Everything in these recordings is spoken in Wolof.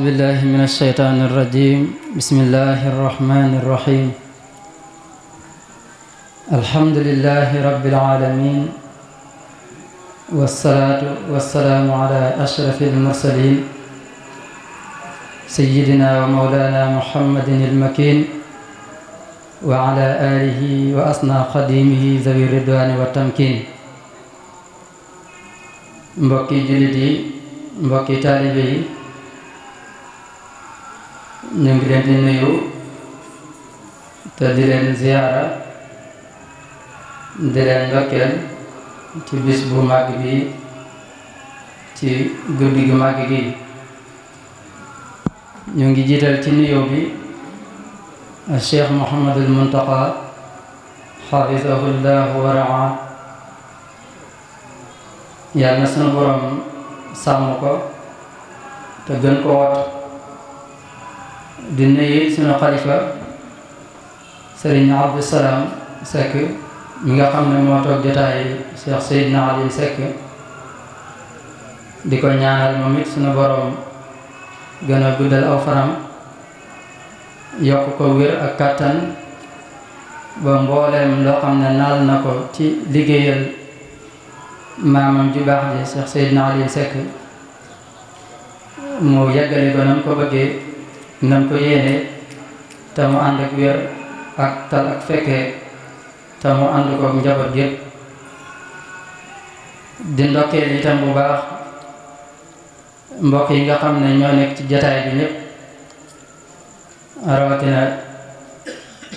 أعوذ بالله من الشيطان الرجيم بسم الله الرحمن الرحيم الحمد لله رب العالمين والصلاة والسلام على أشرف المرسلين سيدنا ومولانا محمد المكين وعلى آله وأصنع خديمه ذوي الرضوان والتمكين mbokki jullit yi mbokki taalibe yi ñu ngi leen di nuyu te di leen ziyaara di leen ndokkeel ci bis bu màgg bi ci guddi gu màgg gi ñu ngi jiital ci nuyoo bi Cheikh Mouhamadul Muntaqa xafisahullahu wa raa yàlla na sunu borom sàmm ko te gën ko wat di nuyu sunu xalifa Serigne Abdou Salam Seck mi nga xam ne moo toog jotaay Cheikh Seydina Ali Seck di ko ñaanal moom it sunu borom gën a guddal aw faram yokk ko wér ak kàttan ba mbooleem loo xam ne naal na ko ci liggéeyal maamam ju baax ji Cheikh Seydina Ali Seck mu yàggale ko nam ko bëggee nam ko yéene te mu ànd ak wér ak tal ak fekkee te mu ànd ko njaboot yépp di ndokkeel itam bu baax mbokk yi nga xam ne ñoo nekk ci jataay bi ñépp rawatina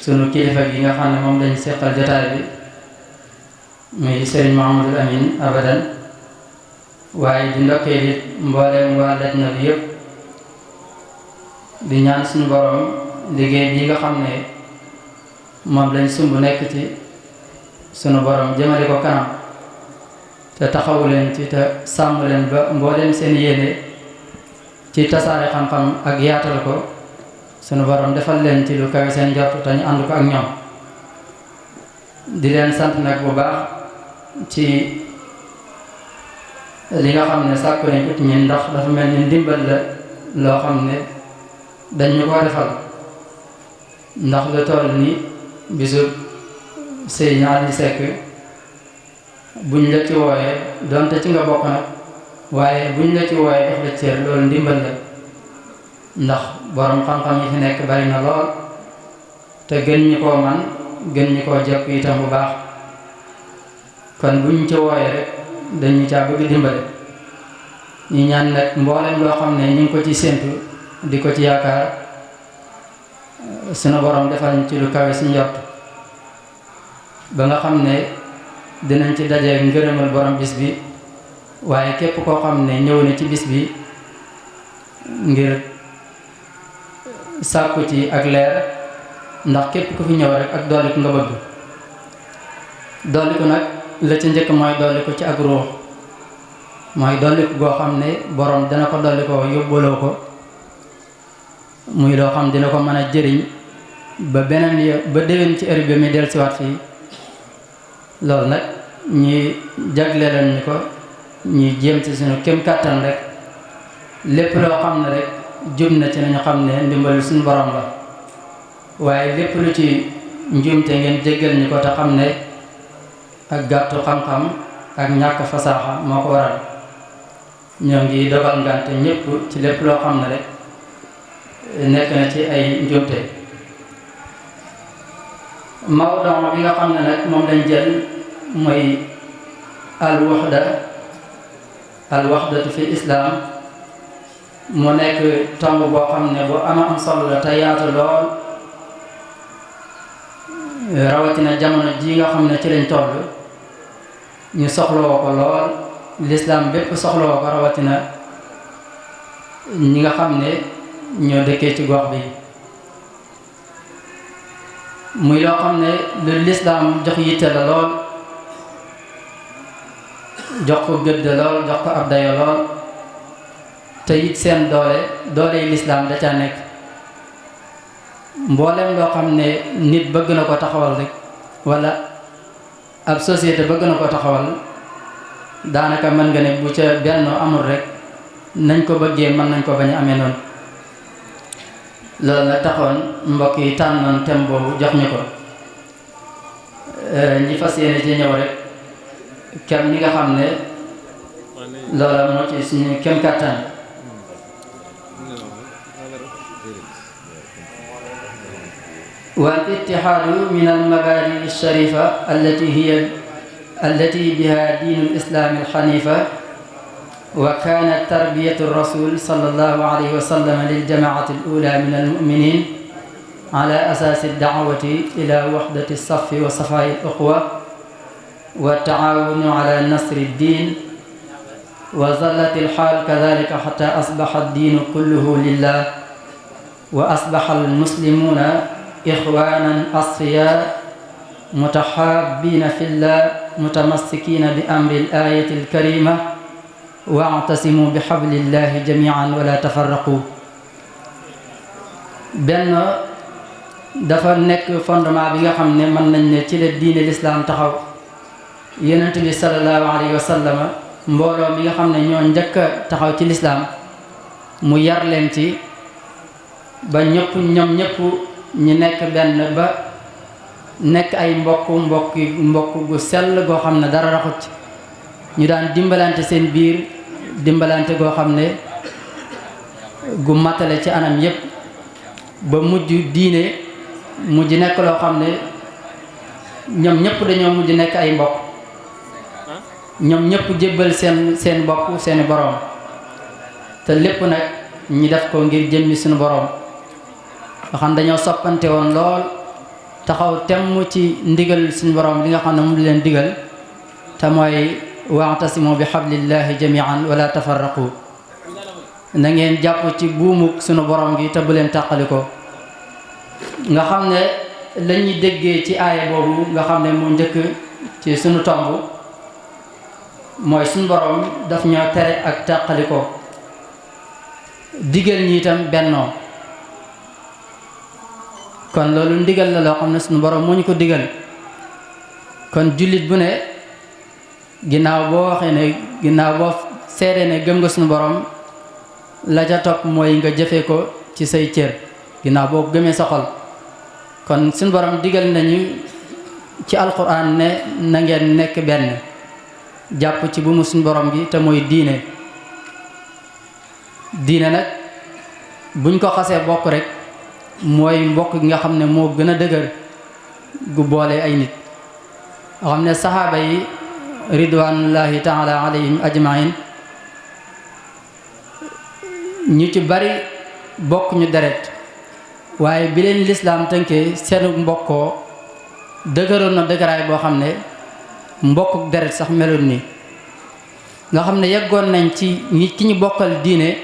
sunu kilifa gi nga xam ne moom lañ seqal jataay bi muy Serigne Mahamadul Amin abadan waaye di ndokkeel it mbooleem waa Lajna bi yépp di ñaan suñu borom liggéey bi nga xam ne moom lañ sumb nekk ci sunu borom jëmale ko kanam te taxawu leen ci te sàmm leen ba mbooleem seen yéene ci tasaare xam-xam ak yaatal ko sunu borom defal leen ci lu kawe seen njort te ñu ànd ko ak ñoom di leen sant nag bu baax ci li nga xam ne sàkku nañ ko ci ñun ndax dafa mel ni ndimbal la loo xam ne dañ ñu ko defal ndax lu toll ni bisu Seydina Ali Seck buñ la ci wooyee donte ci nga bokk nag waaye buñ la ci wooyee jox la cër loolu ndimbal la ndax borom xam-xam yi fi nekk bari na lool te gën ñi koo man gën ñi koo jàpp itam bu baax kon buñ ci wooyee rek dañu caa bëgg dimbale ñu ñaan nag mboolem loo xam ne ñu ngi ko ci séentu di ko ci yaakaar sunu borom defal ñu ci lu kawe si njort ba nga xam ne dinañ ci dajeek ngërëmal borom bis bi waaye képp koo xam ne ñëw na ci bis bi ngir sàkku ci ak leer ndax képp ku fi ñëw rek ak dolliku nga bëgg dolliku nag la ca njëkk mooy dolliku ci ak ruux mooy dolliku goo xam ne borom dana ko dolli ko yóbbaloo ko muy loo xam dina ko mën a jëriñ ba beneen ba déwén ci heure bi muy dellusiwaat fii loolu nag ñuy jagleelan ñu ko ñuy jéem ci suñu kem kàttan rek lépp loo xam ne rek jub na ci nañu xam ne ndimbalu suñu borom la waaye lépp lu ci njuumte ngeen jéggal ñu ko te xam ne ak gàttu xam-xam ak ñàkk fasaaxa moo ko waral ñoo ngi dogal ngante ñépp ci lépp loo xam ne rek nekk na ci ay njuumte mawduu bi nga xam ne nag moom lañ jël mooy alwaxdatu fi islam mu nekk tomb boo xam ne bu am solo la te yaatu lool rawatina jamono ji nga xam ne ci lañ toll ñu soxlawoo ko lool lislaam bépp soxlawoo ko rawatina ñi nga xam ne ñoo dëkkee ci gox bi muy loo xam ne lu lislaam jox yitte la lool jox ko gëdd lool jox ko ab dayo lool te it seen doole yi lislaam da caa nekk mboolem loo xam ne nit bëgg na ko taxawal rek wala ab société bëgg na ko taxawal daanaka mën nga ne bu ca benn amul rek nañ ko bëggee mën nañ ko bañ a amee noonu loolu nag taxoon mbokk yi tànnoon thème boobu jox ñu ko ñi fas yéene ci ñëw rek kem ni nga xam ne loola moo ci suñu kem kàttan wal ittihaadu min al mabaadi sharifa allati biha diinu l islaami al xanifa wa kaanat tarbiyatu rasul sallallahu alayhi wa sallam lil jamaati al ula min al muminin ala asaasi daawati ila waxdati safi wa safaa'i al uxwa wa taawunu ala nasri ddin wa zallat al xaal kadalika xata asbaxa addiinu kulluhu lillah wa asbaxa al muslimuuna ixwaanan asfiyaa mutaxaabiina fillah mutamassikina bi amri al ayati al karima wa'tasimu bi hablillahi jami'an wala tafarraqu. benn dafa nekk fondement bi nga xam ne mën nañ ne ci la diine lislaam taxaw yonent bi sallallahu alayhi wa sallam mbooloo mi nga xam ne ñoo njëkk a taxaw ci lislaam mu yar leen ci ba ñoom ñëpp ñu nekk benn ba nekk ay mbokk gu sell goo xam ne dara raxut ci ñu daan dimbalante seen biir dimbalante goo xam ne gu matale ci anam yépp ba mujj diine mujj nekk loo xam ne ñoom ñëpp dañoo mujj nekk ay mbokk ñoom ñëpp jébbal seen bopp seeni boroom te lépp nag ñi def ko ngir jëmmi suñu boroom nga xam dañoo soppante woon lool taxaw temm ci ndigal suñu boroom li nga xam ne mu leen digal te mooy wa'tasimu bi hablillahi jami'an wala tafarraqu na ngeen jàpp ci buumuk sunu borom gi te bu leen tàqali ko nga xam ne la ñuy déggee ci aaya boobu nga xam ne mu njëkk ci sunu tomb mooy sunu borom daf ñoo tere ak tàqali ko digal ñi itam bennoo kon loolu ndigal la loo xam ne sunu borom moo ñu ko digal kon jullit bu ne ginnaaw boo seede ne gëm nga suñu borom la ca topp mooy nga jëfe ko ci say cër ginnaaw boo gëmee sa xol kon suñu borom digal nañu ci alquran ne na ngeen nekk benn jàpp ci bu mu suñu borom gi te mooy diine nag buñ ko xasee bokk rek mooy mbokk gi nga xam ne moo gën a dëgër gu boole ay nit nga xam ne saxaaba yi ridwanullahi taala alayhim ajmain ñu ci bari bokk ñu deret waaye bi leen lislaam tënkee seenu mbokkoo dëgëroon na dëgëraay boo xam ne mbokkuk deret sax meloon ni nga xam ne yeggoon nañ ci ki ñu bokkal diine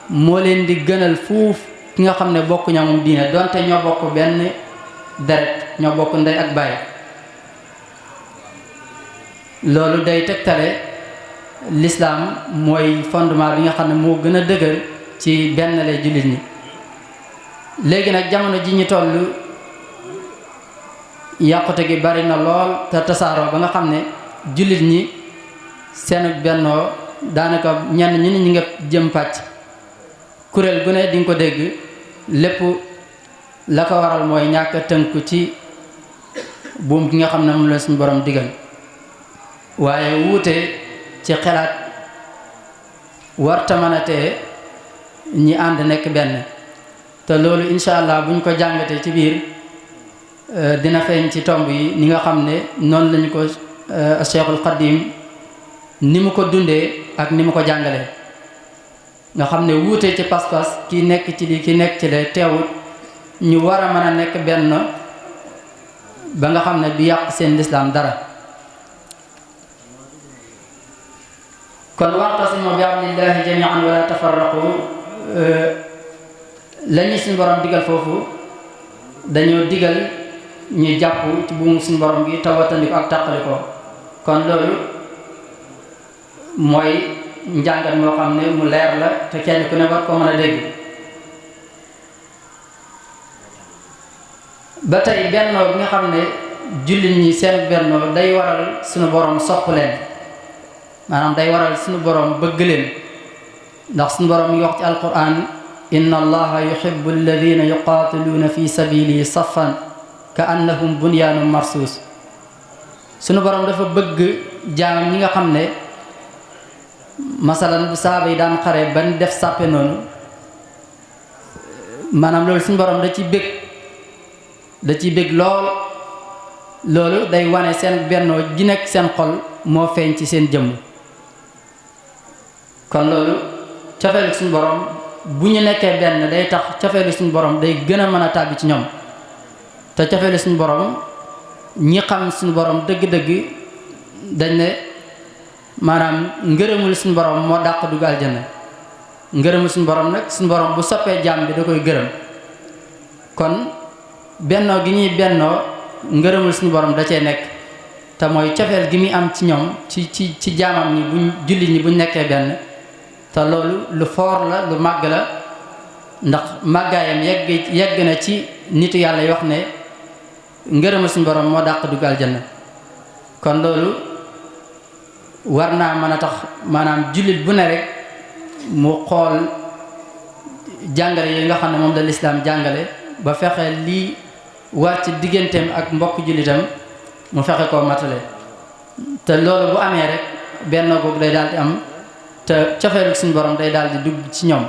moo leen di gënal fuuf ki nga xam ne bokk ña moom diine donte ñoo bokk benn deret ñoo bokk ndey ak baay loolu day tegtale lislaam mooy fondement bi nga xam ne moo gën a dëgër ci benn lay jullit ñi léegi nag jamono ji ñu toll yàqute gi bari na lool te tasaaroo ba nga xam ne jullit ñi seen bennoo daanaka ñenn ñi nga jëm pàcc kuréel gu ne di nga ko dégg lépp la ko waral mooy ñàkk a tënku ci buum gi nga xam ne moom la suñu borom digal waaye wuute ci xelaat warta mën a tee ñi ànd nekk benn te loolu incha allah buñ ko jàngatee ci biir dina feeñ ci tomb yi ni nga xam ne noonu lañu ko Cheikhul Xadim ni mu ko dundee ak ni mu ko jàngalee nga xam ne wuute ci pas-pas ki nekk ci lii ki nekk ci lee teewut ñu war a mën a nekk benn ba nga xam ne du yàq seen lislaam dara kon wa'tasimu bi hablillahi jami'an wala tafarraqu lañu suñu borom digal foofu dañoo digal ñu jàpp ci buumu suñu borom gi tawatandi ko ak tàqali ko kon loolu mooy njàngat moo xam ne mu leer la te kenn ku ne war koo mën a dégg ba tey bennoo bi nga xam ne jullit ñi seen bennoo day waral suñu borom sopp leen maanaam day waral suñu borom bëgg leen ndax suñu borom yi wax ci alquran inna allaha yuhibbu alladina yuqaatiluuna fi sabilihi saffan ka annahum bunyaanun marsuus. sunu borom dafa bëgg jaam ñi nga xam ne masalan bu saaba yi daan xare ban def sàppe noonu, maanaam loolu suñu borom da ciy bég lool. loolu day wane seen bennoo ji nekk seen xol moo feeñ ci seen jëmm. kon loolu cofeelu suñu borom bu ñu nekkee benn day tax cofeelu suñu borom day gën a mën a tàbbi ci ñoom. te cofeelu suñu borom ñi xam suñu borom dëgg-dëgg dañ ne maanaam ngërëmul suñu borom moo dàq dugg aljanna. ngërëmul suñu borom nag suñu borom bu soppee jaam bi da koy gërëm. kon bennoo gi ñuy bennoo ngërëmul suñu borom da cee nekk, te mooy cofeel gi muy am ci ñoom ci jaamam ñi buñ jullit ñi buñ nekkee benn. te loolu lu foor la, lu màgg la, ndax màggaayam yegg na ci nitu yàlla yi wax ne ngërëmul suñu borom moo dàq dugg aljanna. kon loolu war naa mën a tax maanaam jullit bu ne rek mu xool jàngale yi nga xam ne moom la lislaam jàngale ba fexe lii war ci digganteem ak mbokk jullitam mu fexe koo matale. te loolu bu amee rek benn googu day daal di am, te cofeelu suñu borom day daal di dugg ci ñoom.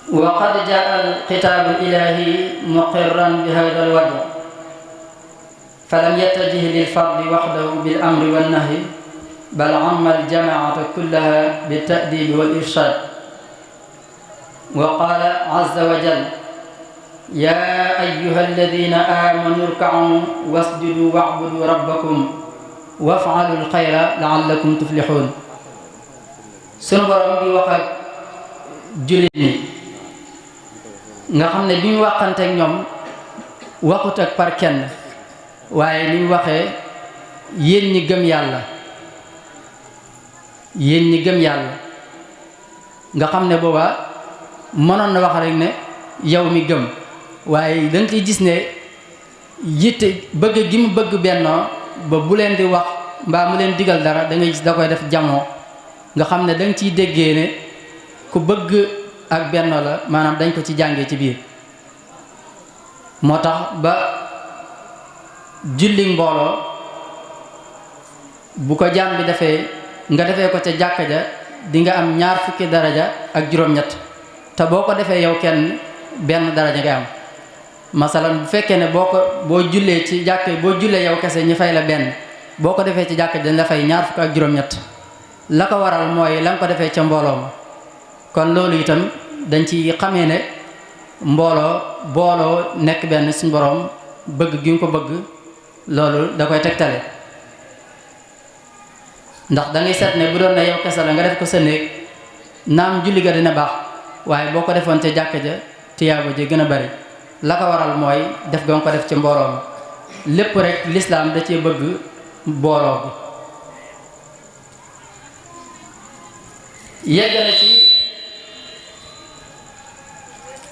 wa qad jaa al-xitaabu al-ilaahi muqirran bi haadha al-wajh falam yattajih lil-fardi wahdahu bil-amri wan-nahyi bal amma al-jamaa'ata kullaha bit-ta'diibi wal-irshaad. wa qaala azza wa jalla yaa ayyuha alladina aamanu irka'uu wasjuduu wa'buduu rabbakum waf'aluu al-xayra la'allakum tuflixuun. sunu borom bi wax ak jullit ñi nga xam ne bi ñu waxanteeg ñoom waxut ak par kenn, waaye ni ñu waxee yéen ñi gëm yàlla, yéen ñi gëm yàlla, nga xam ne booba mënoon na wax rek ne yow mi gëm, waaye da nga ciy gis ne yitte bëgg gi mu bëgg bennoo ba bu leen di wax mbaa mu leen digal dara da ngay gis da koy def jamoo, nga xam ne da nga ciy déggee ne ku bëgg ak bennoo la, maanaam dañ ko ci jàngee ci biir. moo tax ba julli mbooloo bu ko jaam bi defee nga defee ko ca jàkka ja di nga am 20 fukki daraja ak juróom-ñett, te boo ko defee yow kenn benn daraja ngay am. masalan bu fekkee ne boo jullee ci jàkka boo jullee yow kese ñu fay la benn, boo ko defee ci jàkka dañ la fay 20 fukk ak juróom-ñett. la ko waral mooy la nga ko defee ca mbooloo ma. kon loolu itam dañ ci xamee ne booloo nekk benn suñu borom bëgg gi nga ko bëgg loolu da koy tegtale. ndax da ngay seet ne bu doon ne yow kese la nga def ko sa néeg naam julli ga dina baax, waaye boo ko defoon ca jàkka ja tiyaaba ji gën a bari. la ko waral mooy def ga nga ko def ci mbooloo mi. lépp rek lislaam da cee bëgg booloo bi.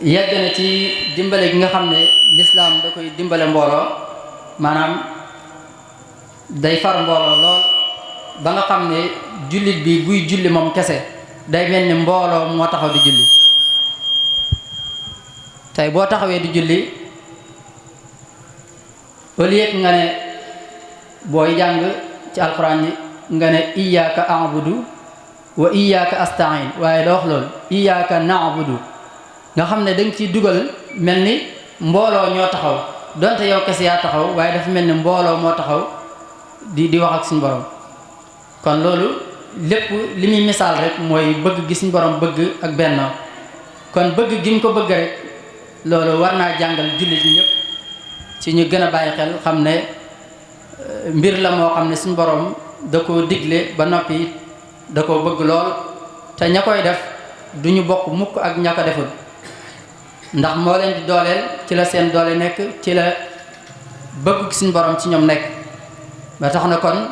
yegg na ci dimbale gi nga xam ne lislaam da koy dimbale mbooloo, maanaam day far mbooloo lool ba nga xam ne jullit bi buy julli moom kese day mel ni mbooloo moo taxaw di julli. tey boo taxawee di julli au lieu nga ne booy jàng ci alxuraan yi nga ne iyyaka a'budu wa iyyaka asta'in, waaye doo wax loolu iyyaka na'budu, nga xam ne da nga ciy dugal mel ni mbooloo ñoo taxaw, donte yow kese yaa taxaw waaye dafa mel ni mbooloo moo taxaw di wax ak suñu borom. kon loolu lépp li muy misaal rek mooy bëgg gi suñu borom bëgg ak benn. kon bëgg gi ñu ko bëgg rek loolu war naa jàngal jullit ñi ñëpp ci ñu gën a bàyyi xel, xam ne mbir la moo xam ne suñu borom da koo digle ba noppi da koo bëgg lool, te ña koy def duñu bokk mukk ak ña ko deful, ndax moo leen di dooleel, ci la seen doole nekk, ci la bëgg suñu borom ci ñoom nekk. ba tax na kon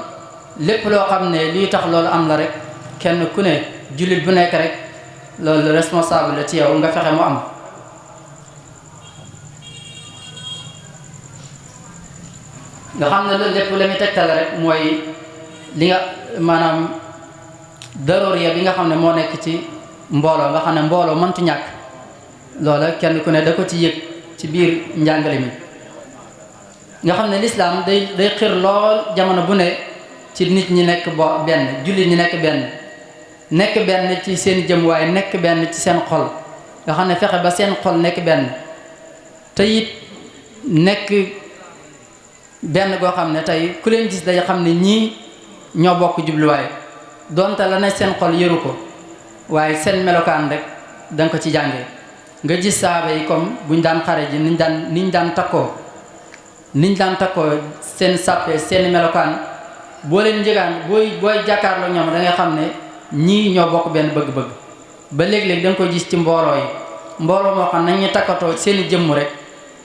lépp loo xam ne lii tax loolu am la rek kenn ku ne jullit bu nekk rek loolu responsable la ci yow nga fexe mu am. nga xam ne loolu lépp la muy tegtal rek mooy li nga maanaam daruriya bi nga xam ne moo nekk ci mbooloo nga xam ne mbooloo mëntu ñàkk loola kenn ku ne da ko ci yëg ci biir njàngale mi nga xam ne lislaam day xir lool jamono bu ne ci nit ñi nekk benn jullit ñi nekk benn ci seen jëm waaye nekk benn ci seen xol nga xam ne fexe ba seen xol nekk benn te it nekk benn goo xam ne tey ku leen gis day xam ne ñii ñoo bokk jubluwaay donte la ne seen xol yëru ko waaye seen melokaan rek danga ko ci jànge nga gis saaba yi comme buñ daan xare ji niñ daan takkoo seen sàppe seen melokaan boo leen njëgaan booy jàkkaarloo ñoom da ngay xam ne ñii ñoo bokk benn bëgg-bëgg ba léeg-léeg da nga ko gis ci mbooloo yi mbooloo moo xam nañu takkatoo seeni jëmm rek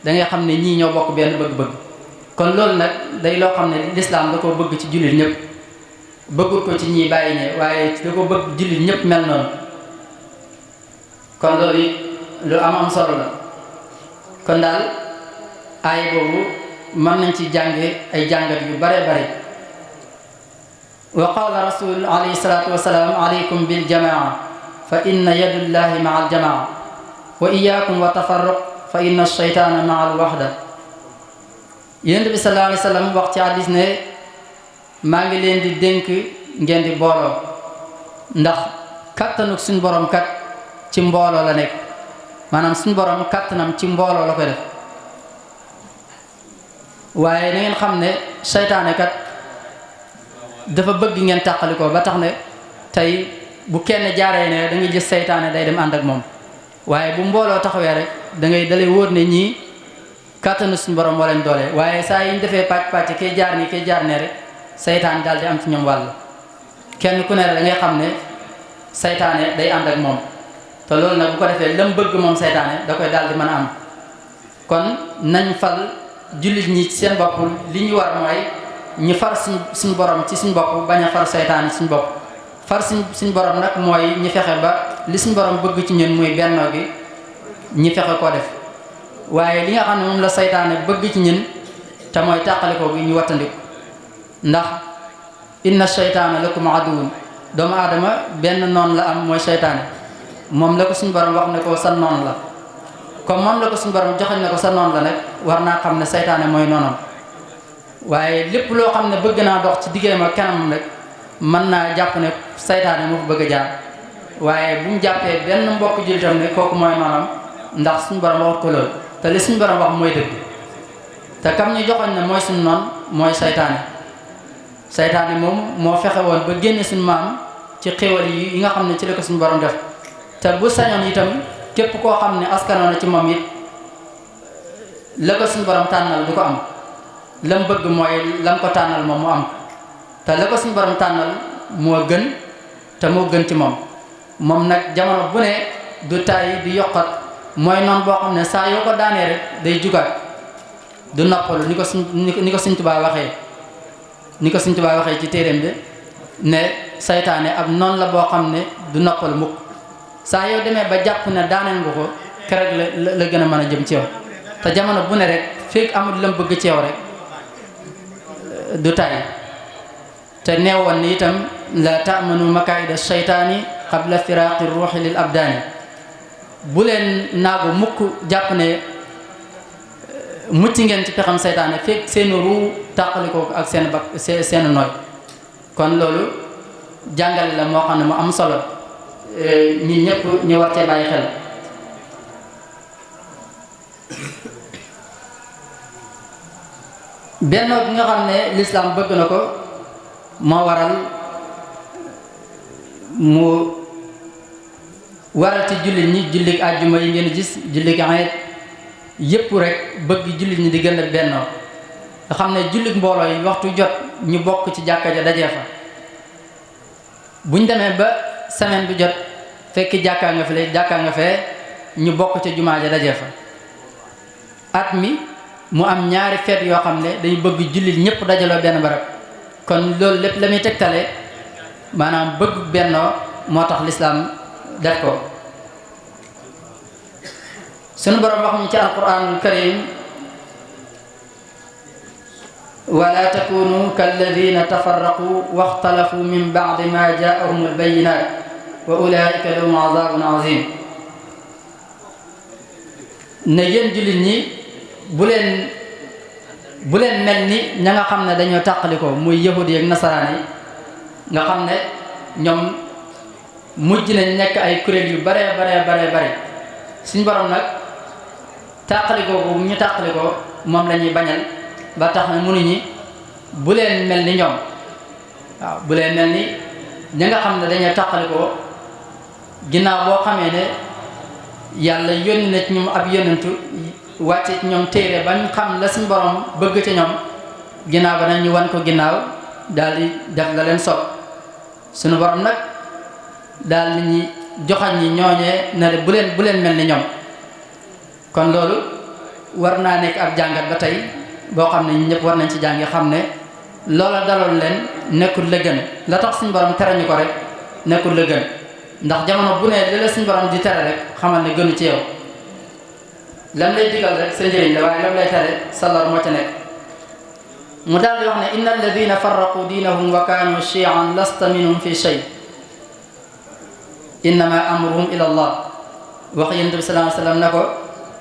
da ngay xam ne ñii ñoo bokk benn bëgg-bëgg kon loolu nag day loo xam ne lislaam da ko bëgg ci jullit ñëpp bëggul ko ci ñi bàyyi ñe waaye da ko bëgg jullit ñëpp mel noonu kon loolu it lu am solo la kon daal aay boobu mën nañ ci jànge ay jàngat yu bare bare wa qala rasul alayhi salatu wasalaam alaykum bil jamaa fa inna yadullahi maa al jamaa wa iyaakum wa tafarruq fa inna shaytaana maa al waxda yonent bi sallallahu alayhi wa sallam wax ci hadiis ne maa ngi leen di dénk ngeen di booloo ndax kattanuk suñ borom kat ci mbooloo la nekk maanaam suñ borom kattanam ci mbooloo la koy def waaye na ngeen xam ne seytaane kat dafa bëgg ngeen tàqalikoo ba tax ne tey bu kenn jaaree ne da ngay gis seytaane day dem ànd ak moom waaye bu mbooloo taxawee rek dalay wóor ne ñii kattanu suñu borom moo leen doole waaye saa yi ñu defee pàcc kay jaar nii kay jaar ne rek seytaane daal di am ci ñoom wàll kenn ku ne rek da ngay xam ne seytaane day ànd ak moom te loolu nag bu ko defee lam bëgg moom seytaane da koy daal di mën a am kon nañ fal jullit ñi ci seen bopp li ñu war mooy ñu far suñ borom ci suñ bopp bañ a far seytaane suñ bopp far suñ borom nag mooy ñu fexe ba li suñ borom bëgg ci ñun muy bennoo gi ñi fexe koo def waaye li nga xam ne moom la seytaane bëgg ci ñun te mooy tàqalikoo gi ñu wattandiku ndax inna seytaana lakum aduwwun doomu aadama benn noon la am mooy seytaane moom la ko suñ borom wax ne ko sa noon la comme moom la ko suñ borom joxañ ne ko sa noon la nag war naa xam ne seytaane mooy noonam waaye lépp loo xam ne bëgg naa dox ci diggéem ak kanamam rek mën naa jàpp ne seytaane moo fa bëgg a jaar waaye bu mu jàppee benn mbokk jullitam ne kooku mooy noonam ndax suñu borom wax ko loolu te li suñu borom wax mooy dëgg te kam ñu joxoñ ne mooy suñu noon mooy seytaane moom moo fexe woon ba génne suñu maam ci xéwal yi nga xam ne ci la ko suñu borom def te bu sañoon itam képp koo xam ne askanoo na ci moom it la ko suñu borom tànnal du ko am lam bëgg mooy lam ko tànnal moom mu am te la ko suñu borom tànnal moo gën te moo gën ci moom nag jamono bu ne du tàyyi di yokkat mooy noonu boo xam ne saa yoo ko daanee rek day jugaat du noppalu ni ko Sëñ Tuubaa waxee ci téeréem bi ne saytaane ab noonu la boo xam ne du noppalu mukk saa yoo demee ba jàpp ne daaneel nga ko keroog la gën a mën a jëm ci yow te jamono bu ne rek fekk amul lam bëgg ci yow rek du tàyyi te neewoon ni itam la taamanu makaida shaytaani qabla firaaqi ruuxi lil abdaani bu leen naagu mukk jàpp ne mucc ngeen ci pexam seytaane fekk seen ruu tàqalikoo ak seen nooy kon loolu jàngale la moo xam ne mu am solo ñi ñëpp ñu war cee bàyyi xel bennoo bi nga xam ne lislaam bëgg na ko moo waral mu waral ci jullit ñi jullit àjjuma yi ngeen gis jullit ayet yépp rek bëgg jullit ñi di gën a bennoo nga xam ne jullit mbooloo yi waxtu jot ñu bokk ci jàkka ja dajee fa buñ demee ba semaine bi jot fekk jàkkaa nga fee ñu bokk ca jumaa ja dajee fa at mi mu am ñaari feet yoo xam ne dañu bëgg jullit ñëpp dajaloo benn barab kon loolu lépp la muy tegtale maanaam bëgg bennoo moo tax lislaam def ko sunu borom wax ñu ci alquranul karim wala takunu kalladina tafarraqu waxtalafu min ba'di ma jaa'ahum albayinat wa ulaika lahum azabun azim. ne yéen jullit ñi bu leen mel ni ña nga xam ne dañoo tàqalikoo muy yahudi ak nasaraan yi nga xam ne ñoom mujj nañ nekk ay kuréel yu bare suñ borom nag tàqalikoo boobu ñu tàqalikoo moom la ñuy bañal ba tax na mënuñi bu leen mel ni ñoom. waaw bu leen mel ni ña nga xam ne dañoo tàqalikoo ginnaaw boo xamee ne yàlla yónni na ci ñoom ab yónnentu wàcce ci ñoom téere bañ xam la suñ borom bëgg ca ñoom ginnaaw ba nag ñu wan ko ginnaaw daal di def la leen soob. suñu borom nag daal di ñi joxañ ñi ñooñee ne bu leen mel ni ñoom. kon loolu war naa nekk ab jàngat ba tey boo xam ne ñun ñëpp war nañ ci jàngi xam ne loola daloon leen nekkul la gën la tax suñu borom tere ñu ko rek nekkul la gën ndax jamono bu ne li la suñu borom di tere rek xamal ne gënu ci yow. lam lay digal rek sa njëriñ la waaye lam lay tere sa lor moo ca nekk. mu daal di wax ne inna alladina farraqu diinahum wa kaanu shi'an lasta minhum fi shay innama amruhum ila allah. wax yonent bi sallallahu alayhi wa sallam ne ko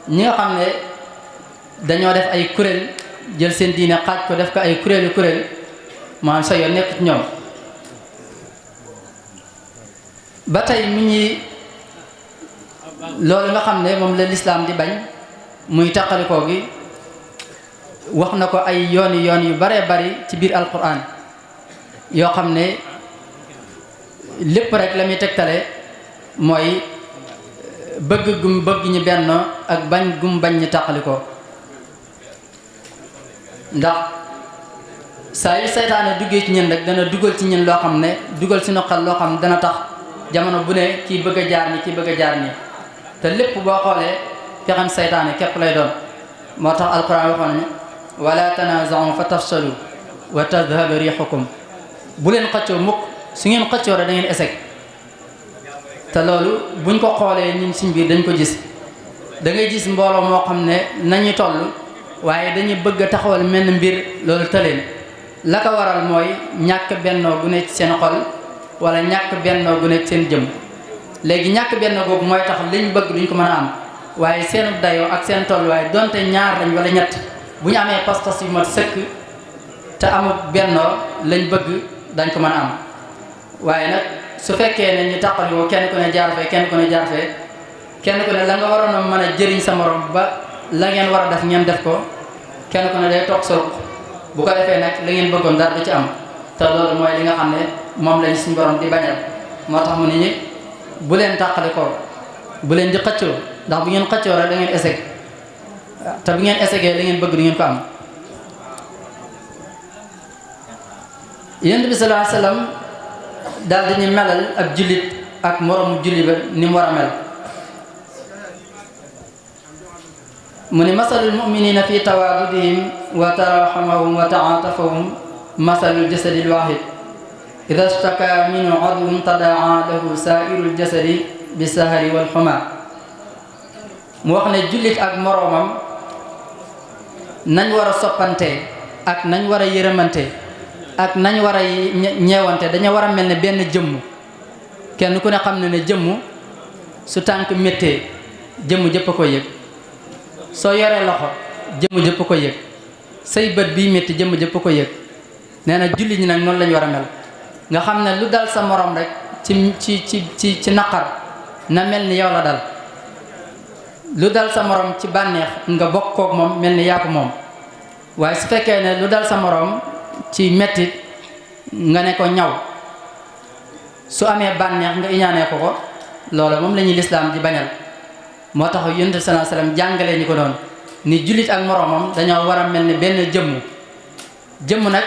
ñi nga xam ne dañoo def ay kuréel jël seen diine xaaj ko def ko ay kuréelu maanaam sa yoon nekk ci ñoom. ba tey mi ñi loolu nga xam ne moom la lislaam di bañ muy tàqalikoo gi wax na ko ay yoon yu baree bari ci biir alquran yoo xam ne lépp rek la muy tegtale mooy bëgg gum bëgg ñi benn ak bañ gum bañ ñi tàqalikoo. ndax saa yu seytaane duggee ci ñun rek dana dugal ci ñun loo xam ne dugal ci noqal loo xam ne dana tax jamono bu ne kii bëgg a jaar ni kii bëgg a jaar ni te lépp boo xoolee fexem seytaane képp lay doon. moo tax alquran waxoon ne wala tanaza'u fa tafshalu wa tadhhaba rihukum. bu leen xëccoo mukk su ngeen xëccoo rek da ngeen échec. te loolu buñ ko xoolee ñun suñ biir dañ ko gis da ngay gis mbooloo moo xam ne nañu toll waaye dañuy bëgg a taxawal menn mbir loolu tëleen la ko waral mooy ñàkk bennoo gu nekk ci seen xol wala ñàkk bennoo gu nekk ci seen jëm. léegi ñàkk bennoo googu mooy tax liñ bëgg duñ ko mën a am waaye seen dayoo ak seen tolluwaay donte ñaar lañ wala ñett bu ñu amee pas-pas yu mat sëkk te amul bennoo lañ bëgg dañ ko mën a am. waaye nag su fekkee ne ñu taqaliwoo kenn ku ne jaar fee kenn ku ne jaar fee kenn ku ne la nga waroon a mën a jëriñ sa morom ba la ngeen war a def ngeen def ko kenn ku ne day toog sa ruq bu ko defee nag la ngeen bëggoon dara du ci am. te loolu mooy li nga xam ne moom lañ suñu borom di bañal. moo tax mu ne ñi bu leen tàqalikoo bu leen di xëccoo ndax bu ngeen xëccoo rek da ngeen échec te bu ngeen échecee la ngeen bëgg du ngeen ko am. Yonent bi sallallahu alayhi wasallam daal dañuy melal ab jullit ak moroomu jullit ba ni mu war a mel. mu ne masalul muminina fi tawaadudihim wa taraxamahum wa taatafahum masalul jasadil waahid ida staka minhu adwun tadaa lahu sairul jasadi bi sahari wal xuma. mu wax ne jullit ak moroomam nañ war a soppante ak nañ war a yërëmante ak nañ war a ñeewante dañoo war a mel ne benn jëmm. kenn ku ne xam ne ne jëmm su tànk méttee jëmm jëpp a koy yëg. soo yoree loxo jëmm jëpp a koy yëg. say bët bii métti jëmm jëpp a koy yëg. nee na jullit ñi nag noonu lañu war a mel nga xam ne lu dal sa morom rek ci naqar na mel ni yow la dal. lu dal sa morom ci bànneex nga bokk kook moom mel ni yaa ko moom. waaye su fekkee ne lu dal sa morom ci mettit nga ne ko ñaw su amee bànneex nga iñaanee ko loolu moom la ñuy lislaam di bañal. moo tax Yonent bi sallallahu alayhi wasallam jàngalee ñu ko doon ni jullit ak moroomam dañoo war a mel ni benn jëmm nag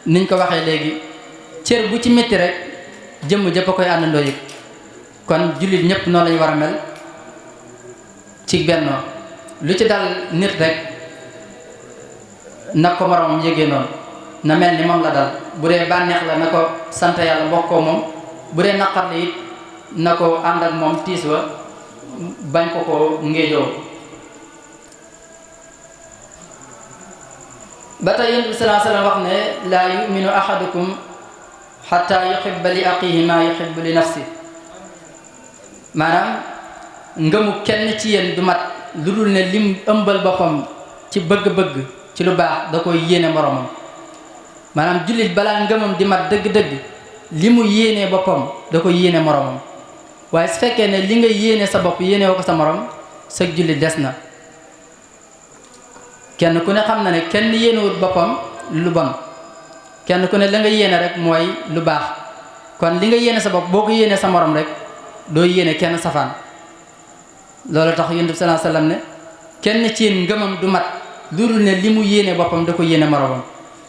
niñ ko waxee léegi cër bu ci métti rek jëmm jëpp a koy àndandoo yëg. kon jullit ñëpp noonu lañu war a mel ci bennoo lu ci dal nit rek nag ko moroomam yëgee noonu na mel ni moom la dal. bu dee bànneex la na ko sant yàlla bokkoo moom bu dee naqar la it na ko ànd ak moom tiis wa bañ ko ngéejoo. ba tey Yonent bi sallallahu alayhi wa sallam wax ne laa yuminu ahadukum xatta yuhibba li aqihi ma yuhibbu li nafsi. maanaam ngëmu kenn ci yéen du mat lu dul ne lim ëmbal boppam ci bëgg-bëgg ci lu baax da koy yéene moromam. maanaam jullit balaa ngëmam di mat dëgg-dëgg li mu yéenee boppam da koy yéene moromam. waaye su fekkee ne li nga yéene sa bopp yéene woo ko sa morom sa jullit des na. kenn ku ne xam na ne kenn yéenewut boppam lu bon, kenn ku ne la nga yéene rek mooy lu baax. kon li nga yéene sa bopp boo ko yéene sa morom rek doo yéene kenn safaan. loolu tax Yonent bi sallallahu alayhi wasallam ne kenn ci yéen ngëmam du mat lu dul ne li mu yéene boppam da ko yéene moromam.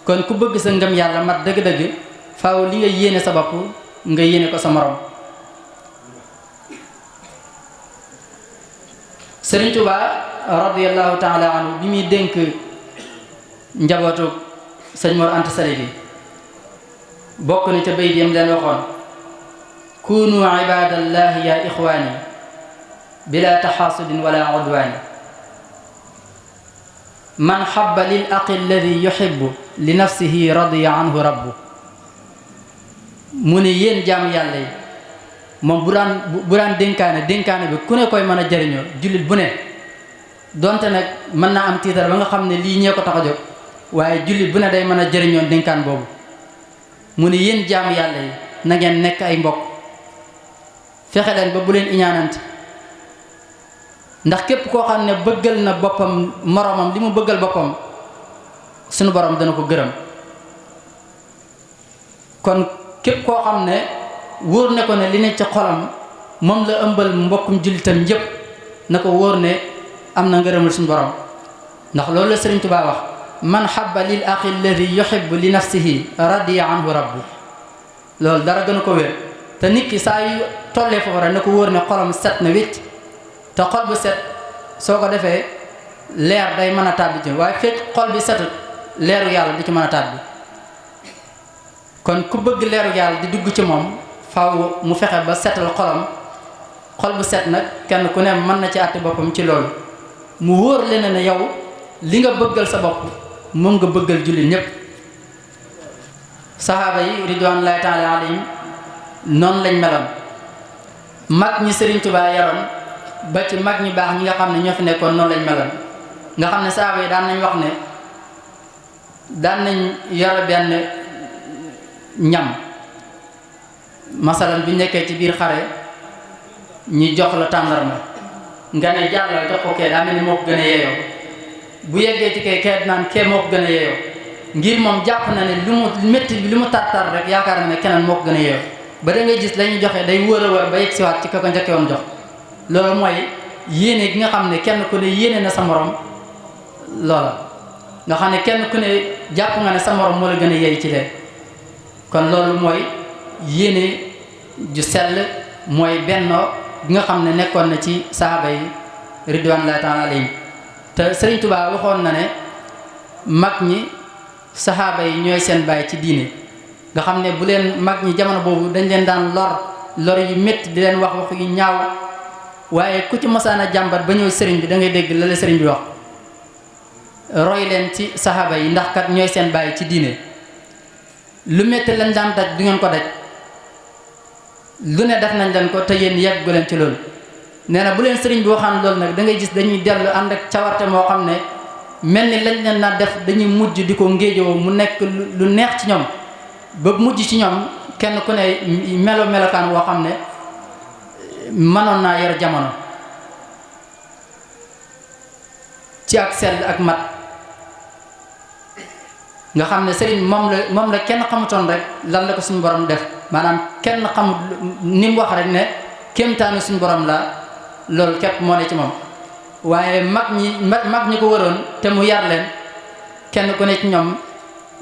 kon ku bëgg sa ngëm yàlla mat dëgg-dëgg faaw li nga yéene sa bopp nga yéene ko sa morom. Sëriñ Tuubaa radiyallahu taala anhu bi muy dénk njabootu sëñ Mor Anta Sali bi bokk na ca bayt yam leen waxoon kunu ibadallahi ya ixwaani bila taxaasudin wala udwaani man xabba lil aqi alladi yuhibbu li nafsihi radiya anhu rabbu. mu ne yéen jaamu yàlla yi moom bu daan dénkaane bi ku ne koy mën a jëriñoo jullit bu ne donte nag mën naa am tiitar ba nga xam ne lii ñee ko tax a jóg waaye jullit bu ne day mën a jëriñoo dénkaan boobu. mu ne yéen jaamu yàlla yi na ngeen nekk ay mbokk fexe leen ba bu leen iñaanante ndax képp koo xam ne bëggal na boppam moromam li mu bëggal boppam sunu borom dana ko gërëm. kon képp koo xam ne wóor ne ko ne li ne ci xolam moom la ëmbal mbokkum jullitam yépp na ko wóor ne am na ngërëmul suñu borom. ndax loolu la Sëriñ Tuubaa wax man habba lil axi alladi yuhibbu li nafsihi radiya anhu rabbu. loolu dara gën a ko wér te nit ki saa yu tollee foofu rek na ko wóor ne xolam set na wécc te xol bu set soo ko defee leer day mën a tàbbi ci waaye fekk xol bi setut leeru yàlla du ci mën a tàbbi. kon ku bëgg leeru yàlla di dugg ci moom faaw mu fexe ba setal xolam. xol bu set nag kenn ku ne mën na ci àtte boppam ci loolu mu wóor leen ne yow li nga bëggal sa bopp moom nga bëggal jullit ñépp. saxaaba yi ridwanullahi taala alayhim noonu lañ meloon. mag ñi Sëriñ Tuubaa yaroon ba ci mag ñi baax ñi nga xam ne ñoo fi nekkoon noonu lañ meloon nga xam ne saxaaba yi daan nañ wax ne daan nañ yore benn ñam masalan bi nekkee ci biir xare ñi jox la tàndarma nga ne jàllal jox ko kee daa mel ni moo ko gën a yeeyoo bu yeggee ci kee naan kee moo ko gën a yeeyoo ngir moom jàpp na ne lu mu métti bi lu mu tar rek yaakaar na ne keneen moo ko gën a yeeyoo ba da ngay gis lañuy joxe day wër a wër ba yegg siwaat ci ka ko njëkkee woon jox. loolu mooy yéene gi nga xam ne kenn ku ne yéene na sa morom loola nga xam ne kenn ku ne jàpp nga ne sa morom moo la gën a yeey ci leen. kon loolu mooy yéene ju sell mooy bennoo gi nga xam ne nekkoon na ci sahaaba yi ridwanullahi taala alayhim. te Sëriñ Tuubaa waxoon na ne mag ñi sahaaba yi ñooy seen baay ci diine nga xam ne bu leen mag ñi jamono boobu dañ leen daan lor yu métti di leen wax wax yu ñaaw waaye ku ci mosaan a jàmbat ba ñëw sëriñ bi da ngay dégg la la sëriñ bi wax roy leen ci sahaaba yi ndax kat ñooy seen baay ci diine. lu métti lañ daan daj du ngeen ko daj lu ne def nañ leen ko te yéen yeggu leen ci loolu. nee na bu leen sëriñ bi waxaan loolu nag da ngay gis dañuy dellu ànd ak cawarte moo xam ne mel ni lañ leen na def dañuy mujj di ko ngéejoo mu nekk lu neex ci ñoom ba mujj ci ñoom kenn ku ne melokaan woo xam ne mënoon naa yor jamono ci ak sell ak mat. nga xam ne sëriñ moom la kenn xamutoon rek lan la ko suñu borom def maanaam kenn xamut ni mu wax rek ne kéemtaanu suñu borom la loolu képp moo ne ci moom. waaye mag ñi ko waroon te mu yar leen kenn ku ne ci ñoom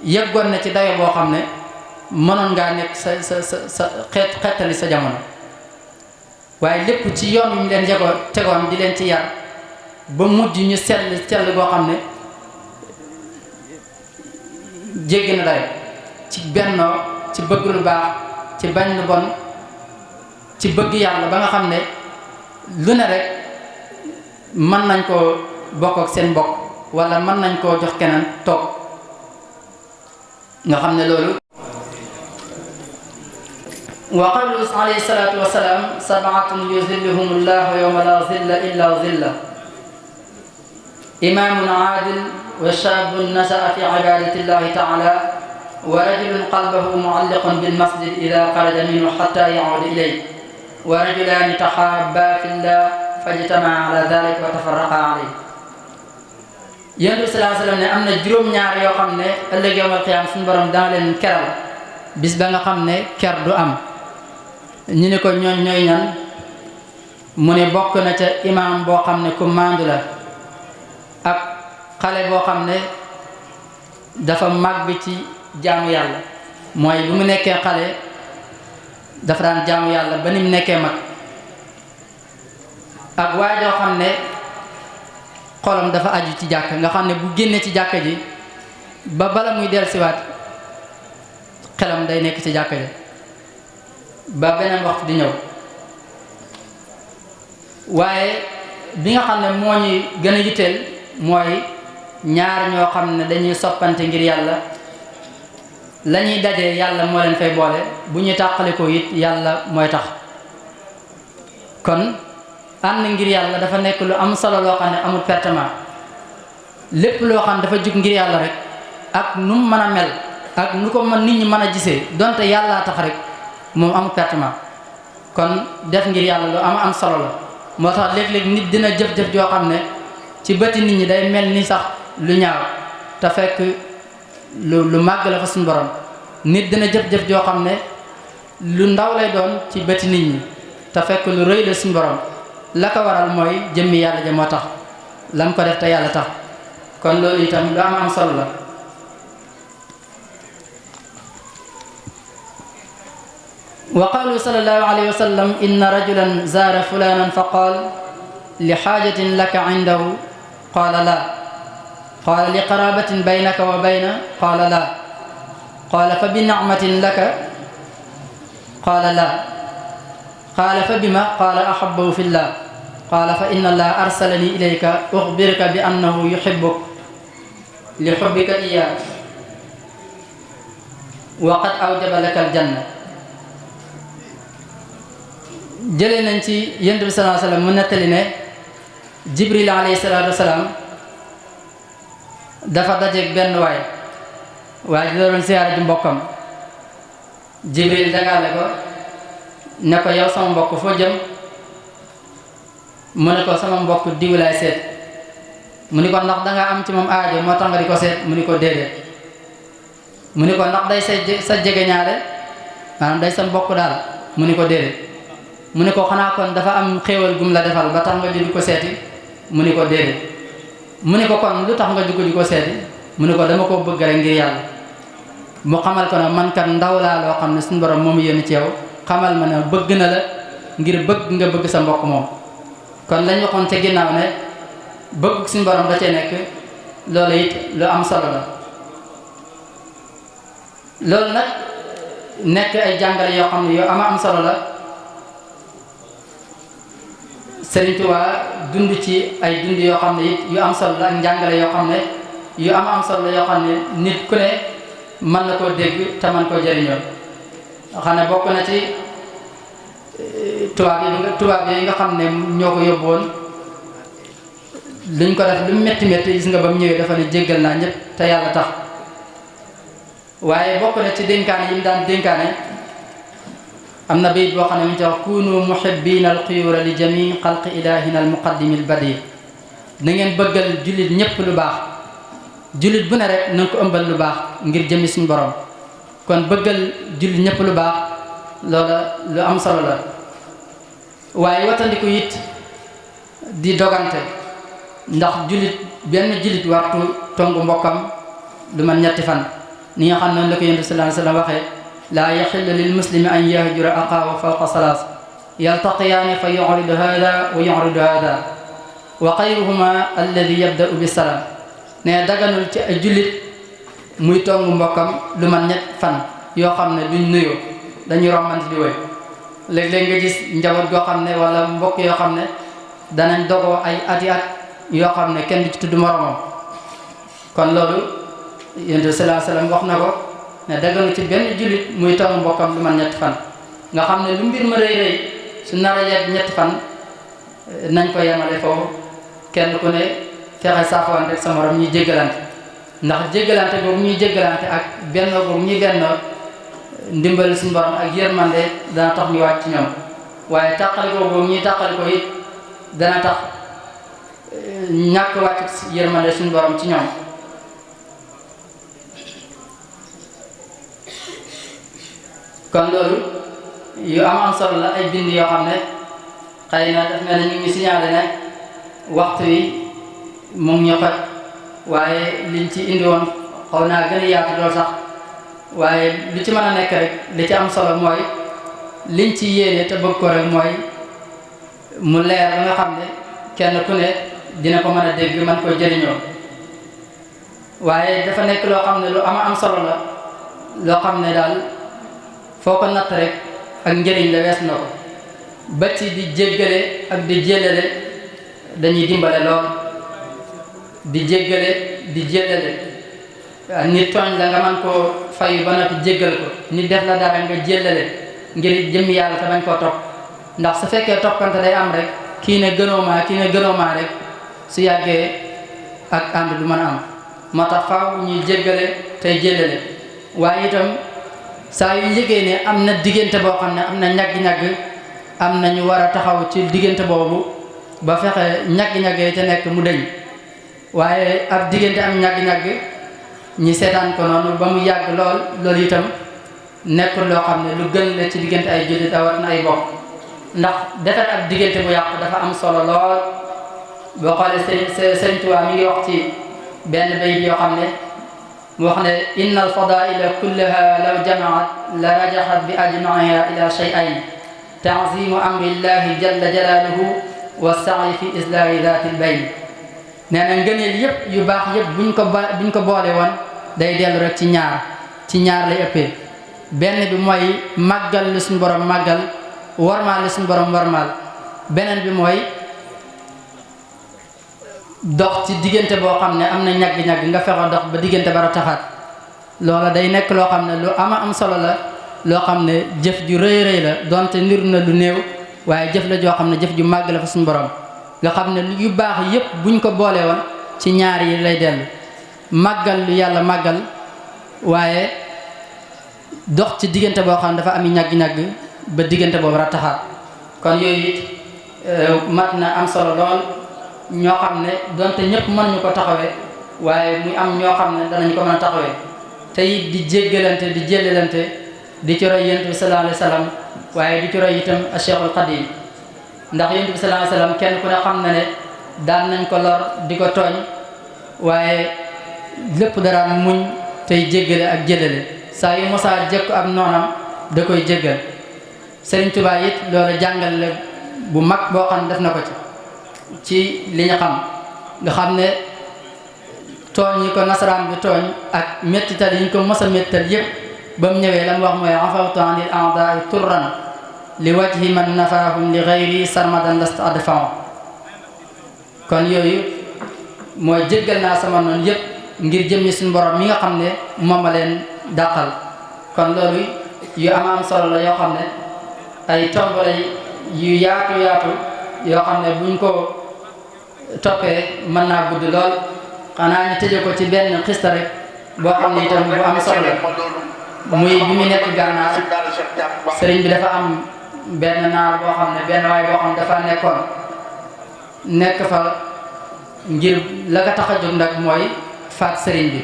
yeggoon na ci dayo boo xam ne mënoon ngaa nekk sa xeetali sa jamono waaye lépp ci yoon wi ñu leen tegoon di leen ci yar ba mujj ñu sell boo xam ne jéggi na dayo ci bennoo ci bëgg lu baax ci bañ lu bon ci bëgg yàlla ba nga xam ne lu ne rek mën nañ koo bokk ak seen mbokk wala mën nañ koo jox keneen toog nga xam ne loolu wa qawlu alayhi salaatu wa salaam sab'atun yuzilluhum allahu yawma la zilla illa zilla imaamun aadil wa shaabun nasa'a fi ibadati llahi taala wa rajulun qalbuhu mu'allaqun bil masjid idha kharaja minhu hatta ya'uda ilayhi wa rajulaani tahaabaa fillah fajtama'a ala dhalika wa tafarraqa alayhi. Yonent bi sallallahu alayhi wa sallam ne am na juróom-ñaar yoo xam ne ëllëg yawmal qiyaama suñu borom dana leen keral bis ba nga xam ne ker du am. ñu ne ko ñooñ ñooy ñan mu ne bokk na ca imaam boo xam ne ku maandu la ak xale boo xam ne dafa màgg ci jaamu yàlla mooy bu mu nekkee xale dafa daan jaamu yàlla ba ni mu nekkee mag ak waajoo xam ne xolam dafa aju ci jàkk nga xam ne bu génnee ci jàkka ji ba bala muy dellusiwaat xelam day nekk ci jàkka ji ba beneen waxtu di ñëw. waaye bi nga xam ne moo ñuy gën a yitteel mooy ñaar ñoo xam ne dañuy soppante ngir yàlla la ñuy dajee yàlla moo leen fay boole bu ñuy tàqalikoo it yàlla mooy tax. kon ànd ngir yàlla dafa nekk lu am solo loo xam ne amul pertement lépp loo xam ne dafa jug ngir yàlla rek ak nu mu mën a mel ak nu ko mën nit ñi mën a gisee donte yàllaa tax rek moom amul pertement. kon def ngir yàlla lu am solo la moo tax léeg-léeg nit dina jëf-jëf joo xam ne ci bëti nit ñi day mel ni sax lu ñaaw te fekk lu màgg la fa suñu borom. nit dina jëf-jëf joo xam ne lu ndaw lay doon ci bëti nit ñi te fekk lu rëy la suñu borom. la ko waral mooy jëmmi yàlla ja moo tax lam ko def te yàlla tax kon loolu itam lu am solo la. wa qaalu sallallahu alayhi wa sallam inna rajulan zaara fulanan fa qaal li xaajatin laka indahu qaala laa qaala li qarabatin baynaka wa bayna qaala laa qaala fa bi nicmatin laka qaala laa qaala fa bima qaala ahabbahu fillah qaala fa inna allaha arsalani ilayka uxbirka bi annahu yuhibbuk li xubbika iyaa wa qad awjaba laka aljanna. jëlee nañ ci Yonent bi sallallahu alayhi wa sallam mu nettali ne Jibril alayhi salaatu wa salaam dafa dajeeg benn waaye di doon siyaare ji mbokkam. Jibril dagaale ko ne ko yow sama mbokk foo jëm mu ne ko sama mbokk diw laay seet mu ni ko ndax dangaa am ci moom aajo moo tax nga di ko seet mu ni ko déedéet mu ni ko ndax day sa jege ñaare maanaam day sa mbokk daal mu ni ko déedéet mu ni ko xanaa kon dafa am xéewal gum la defal ba tax nga di ko seeti mu ni ko déedéet mu ni ko kon lu tax nga di ko seeti mu ni ko dama ko bëgg rek ngir yàlla. mu xamal ko ne man kat ndaw laa loo xam ne suñu borom moomu yónni ci yow xamal ma ne bëgg na la ngir bëgg nga bëgg sa mbokk moom. kon lañ waxoon ca ginnaaw ne bëgg suñu borom da cee nekk loolu it lu am solo la. loolu nag nekk ay jàngale yoo xam ne yoo am solo la. Sëriñ Tuubaa dund ci ay dund yoo xam ne it yu am solo la ak njàngale yoo xam ne yu am solo la yoo xam ne nit ku ne mën na koo dégg te man koo jëriñoo. xam ne bokk na ci tubaab yi nga xam ne ñoo ko yóbbu woon luñ ko def lu métti métti gis nga ba mu ñëwee dafa ne jéggal naa ñëpp te yàlla tax. waaye bokk na ci dénkaane yi mu daan dénkaane am na bayit boo xam ne mu ci wax kunu muhibbina alxuyura li jami xalqi ilahina almuqaddimi albadi na ngeen bëggal jullit ñëpp lu baax jullit bu ne rek na nga ko ëmbal lu baax ngir jëmi suñu borom. kon bëggal jullit ñëpp lu baax loola lu am solo la. waaye watandiku it di dogante ndax benn jullit wartu tongu mbokkam lu man ñetti fan ni nga xam noonu la ko Yonent bi sallallahu alayhi wa sallam waxee laa yaxillu lil muslimi an yahjura axaahu fawqa salaas yaltaqiyaani fa yuridu hada wa yuridu hada wa xayruhuma alladi yabda'u bisalaam ne daganul ci ay jullit muy tongu mbokkam lu man ñett fan yoo xam ne duñ nuyoo dañuy rombante di woy léeg-léeg nga gis njaboot goo xam ne wala mbokk yoo xam ne danañ dogoo ay ati at yoo xam ne kenn du ci tudd moromam. kon loolu Yonent bi sallallahu alayhi wa sallam wax na ko ne daganu ci benn jullit muy tong mbokkam lu man ñetti fan nga xam ne lu mbir ma rëy rëy su nar a yegg ñetti fan nañ ko yemale foofu kenn ku ne fexe saafawante ak sa morom ñuy jéggalante ndax jéggalante boobu ñuy jéggalante ak bennoo boobu ñuy bennoo ndimbal suñu borom ak yërmande dana tax ñu wàcc ci ñoom waaye tàqalikoo boobu ñuy tàqalikoo it dana tax ñàkk wàcc yërmande suñu borom ci ñoom. kon loolu yu am solo la ay bind yoo xam ne xëy na daf mel ne ñu ngi signalé ne waxtu wi mu ngi ñu xoj waaye liñ ci indi woon xaw naa gën a yaatu lool sax waaye lu ci mën a nekk rek li ci am solo mooy liñ ci yéene te bëgg ko rek mooy mu leer ba nga xam ne kenn ku ne dina ko mën a dégg mën koy jëriñoo waaye dafa nekk loo xam ne lu am solo la loo xam ne daal foo ko natt rek ak njëriñ la wees na ko ba ci di jéggale ak di jéllale dañuy dimbale lool di jéggale di jéllale nit tooñ la nga mën koo fayu ba noppi jéggal ko nit def la dara nga jéllale ngir jëmmi yàlla te bañ koo topp ndax su fekkee toppante day am rek kii ne gënoomaa rek su yàggee ak ànd du mën a am moo tax faaw ñuy jéggale tey jéllale waaye itam saa yu yëgee ne am na diggante boo xam ne am na ñagg-ñagg am na ñu war a taxaw ci diggante boobu ba fexe ñagg-ñaggee te nekk mu dëñ waaye ab diggante am ñagg-ñagg ñi seetaan ko noonu ba mu yàgg loolu itam nekkul loo xam ne lu gën la ci diggante ay jullit awat na ay bokk ndax defar ab diggante bu yàqu dafa am solo lool boo xoolee Sëriñ Tuubaa mi ngi wax ci benn bayit yoo xam ne mu wax ne inna alfadaila kullaha law jamaat la rajaxat bi ajmaiha ila shay'ayn ta'zimu amrillahi jalla jalaluhu wa sa'i fi islahi dhatil bayn nee na ngëneel yëpp yu baax yëpp buñ ko boole woon day dellu rek ci ñaar lay ëppee benn bi mooy màggal li suñu borom màggal warmaal li suñu borom warmaal beneen bi mooy dox ci diggante boo xam ne am na ñagg-ñagg nga fexe dox ba diggante bara taxaat loola day nekk loo xam ne lu am solo la loo xam ne jëf ju rëy la donte niru na lu néew waaye jëf la joo xam ne jëf ju màgg la fa suñu borom nga xam ne yu baax yépp buñ ko boole woon ci ñaar yi lay dellu màggal lu yàlla màggal waaye dox ci diggante boo xam ne dafa am ñagg-ñagg ba diggante boobu ra taxaat kon yooyu it mat na am solo lool ñoo xam ne donte ñëpp mën ñu ko taxawee waaye muy am ñoo xam ne danañ ko mën a taxawee te it di jéggalante di jéllalante di ci roy yonent bi sallallahu alayhi wa sallam waaye di ci roy itam Cheikhul Khadim ndax yonent bi sallallahu alayhi wa sallam kenn ku ne xam na ne daan nañ ko lor di ko tooñ waaye lépp dara muñ tey jéggale ak jëlale saa yu mosaa jekku ab noonam da koy jéggal Sëriñ Tuubaa it loolu jàngal la bu mag boo xam ne def na ko ci li ñu xam nga xam ne tooñ yi ko nasaraan bi tooñ ak mettital yi ñu ko mos a mettital yépp ba mu ñëwee la mu wax mooy afawtu anil a'da'i turran li wajhi man nafaahum li ghayri sarmadan last adfa'u kon yooyu mooy jéggal naa sama noonu yépp ngir jëmmi suñu borom mi nga xam ne moom ma leen dàqal kon loolu yu am solo la yoo xam ne ay tombale yu yaatu yoo xam ne buñ ko toppee mën naa gudd lool xanaa ñu tëje ko ci benn xista rek boo xam ne itam bu am solo la muy bi mu nekk gànnaar sëriñ bi dafa am benn naar boo xam ne benn waay boo xam ne dafa nekk fa ngir la ko tax a jóg nag mooy faat sëriñ bi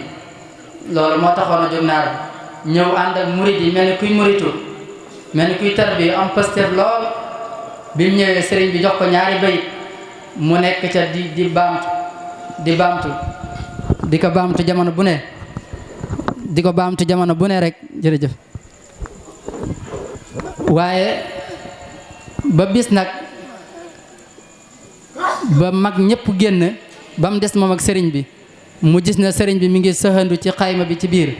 loolu moo taxoon a jóg naar bi ñëw ànd ak murid yi mel ni kuy muritu mel ni kuy tar bi am pëstef lool bi mu ñëwee sëriñ bi jox ko ñaari bayit mu nekk ca di baamtu di ko baamtu jamono bu ne rek jërëjëf waaye ba bis nag ba mag ñëpp génn ba mu des moom ak sëriñ bi mu gis na sëriñ bi mi ngi sëxandu ci xayma bi ci biir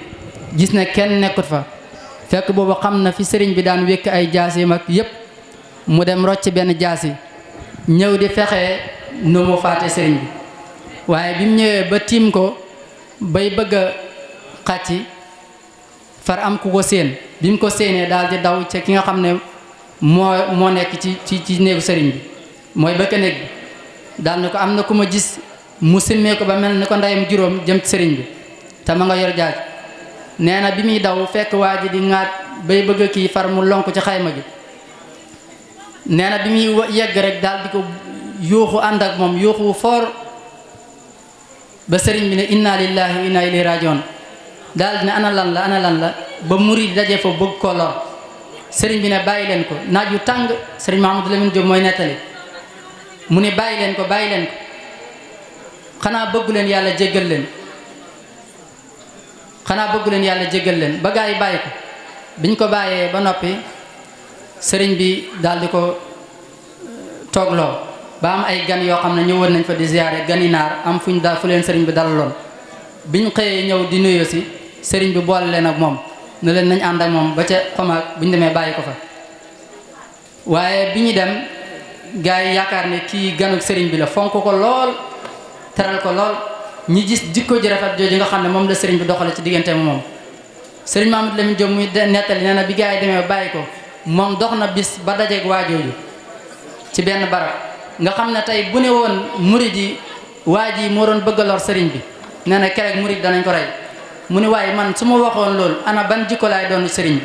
gis na kenn nekkut fa fekk boobu xam na fi sëriñ bi daan wékk ay jaasi mag yépp mu dem rocc benn jaasi ñëw di fexe nu mu faate sëriñ bi waaye bi mu ñëwee ba tiim ko bay bëgg a xàcci far am ku ko séen bi mu ko séenee daal di daw ca ki nga xam ne moo nekk ci néegu sëriñ bi mooy bëkk néeg bi daal ne ko am na ku ma gis mu simmee ko ba mel ni ko ndeyam juróom jëm ci sëriñ bi te ma nga yor jaaj nee na bi muy daw fekk waa ji di ŋaat bay bëgg kii far mu lonk ci xayma gi nee na bi muy yegg rek daal di ko yuuxu ànd ak moom yuuxu foor ba sëriñ bi ne inna lillahi wa inna ilayhi rajiun daal di ne ana lan la ba murid daje fa bëgg ko lor sëriñ bi ne bàyyi leen ko naaj yu tàng sëriñ Mahamadou Lamine Diop mooy nettali mu ne bàyyi leen ko xanaa bëggu leen yàlla jéggal leen ba gaa yi bàyyi ko biñ ko bàyyee ba noppi sëriñ bi daal di ko toogloo ba am ay gan yoo xam ne ñëwoon nañ fa di ziyaare gani naar am fu leen sëriñ bi dalaloon biñ xëyee ñëw di nuyu si sëriñ bi boole leen ak moom ne leen nañ ànd ak moom ba ca xomaag bu ñu demee bàyyi ko fa waaye bi ñu dem gaa yi yaakaar ne kii ganuk sëriñ bi la fonk ko lool teral ko lool ñi gis jikko ji rafet jooju nga xam ne moom la sëriñ bi doxale ci diggante moom sëriñ Mamadou Lamine Diop muy nettali nee na bi gaa yi demee bàyyi ko moom dox na bis ba dajeeg waa jooju ci benn barab nga xam ne tey bu ne woon murid yi waa ji moo doon bëgg a lor sëriñ bi nee na keroog murid danañ ko rey mu ne waaye man su ma waxoon loolu ana ban jikko laay doon sëriñ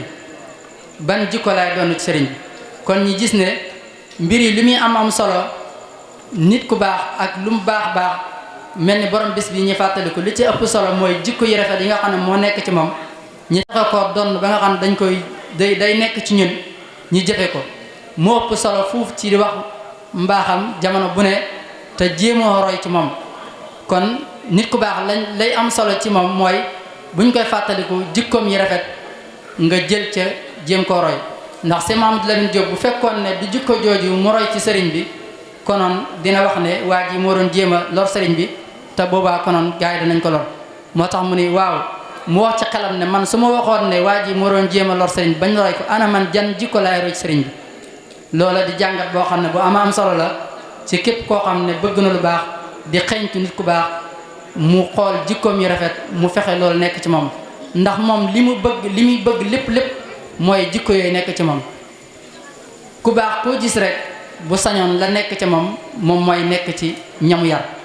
bi kon ñi gis ne mbir yi li muy am solo nit ku baax ak lu mu baax mel ni borom bis bi ñu fàttaliku li ci ëpp solo mooy jikko yi rafet yi nga xam ne moo nekk ci moom ñi tax ko doon ba nga xam ne dañ koy day nekk ci ñun ñi jëfe ko moo ëpp solo fuuf ci di wax mbaaxam jamono bu ne te jéemoo roy ci moom kon nit ku baax lay am solo ci moom mooy buñ koy fàttaliku jikkoom yi rafet nga jël ca jéem koo roy ndax Sëñ Mamadou Lamine Diop bu fekkoon ne du jikko jooju mu roy ci sëriñ bi konoon dina wax ne waa ji moo doon jéem a lor sëriñ bi te boobaa konoon gars yi danañ ko lor moo tax mu ni waaw mu wax ci xelam ne man su ma waxoon ne waa ji moo doon jéem a lor sëriñ bi bañ roy ko ana man jan jikko laay roy ci sëriñ bi loola di jàngat boo xam ne bu am solo la ci képp koo xam ne bëgg na lu baax di xeeñtu nit ku baax mu xool jikkoom yi rafet mu fexe loolu nekk ci moom ndax moom li muy bëgg lépp mooy jikko yooyu nekk ci moom ku baax koo gis rek bu sañoon la nekk ci moom mooy nekk ci ñamu yar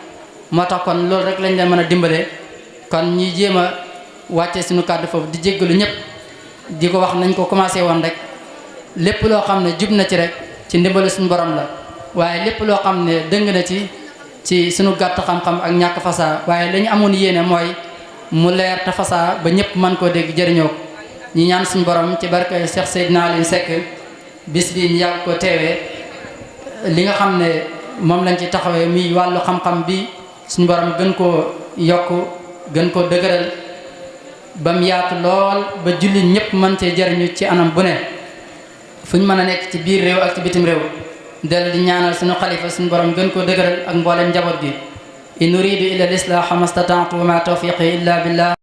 moo tax kon loolu rek lañ leen mën a dimbalee kon ñuy jéem a wàcce suñu kàddu foofu di jéggalu ñëpp di ko wax nañ ko commencé woon rek lépp loo xam ne jub na ci rek ci ndimbalu suñu borom la waaye lépp loo xam ne dëng na ci suñu gàtt xam-xam ak ñàkk fasaa waaye la ñu amoon yéene mooy mu leer te fasaa ba ñëpp mën koo dégg jëriñoo ko ñi ñaan suñu borom ci barke Cheikh Seydina Aliou Seck bis bi ñu yàgg ko teewee li nga xam ne moom lañ ci taxawee muy wàllu xam-xam bi suñu borom gën koo yokk gën koo dëgëral ba mu yaatu lool ba jullit ñëpp mën cee jëriñu ci anam bu ne fu ñu mën a nekk ci biir réew ak ci bitim réew del di ñaanal suñu xalifa suñu borom gën koo dëgëral ak mboolem njaboot gi in uridu illa l-islaha mastata'tu wa ma tawfiqi illa billah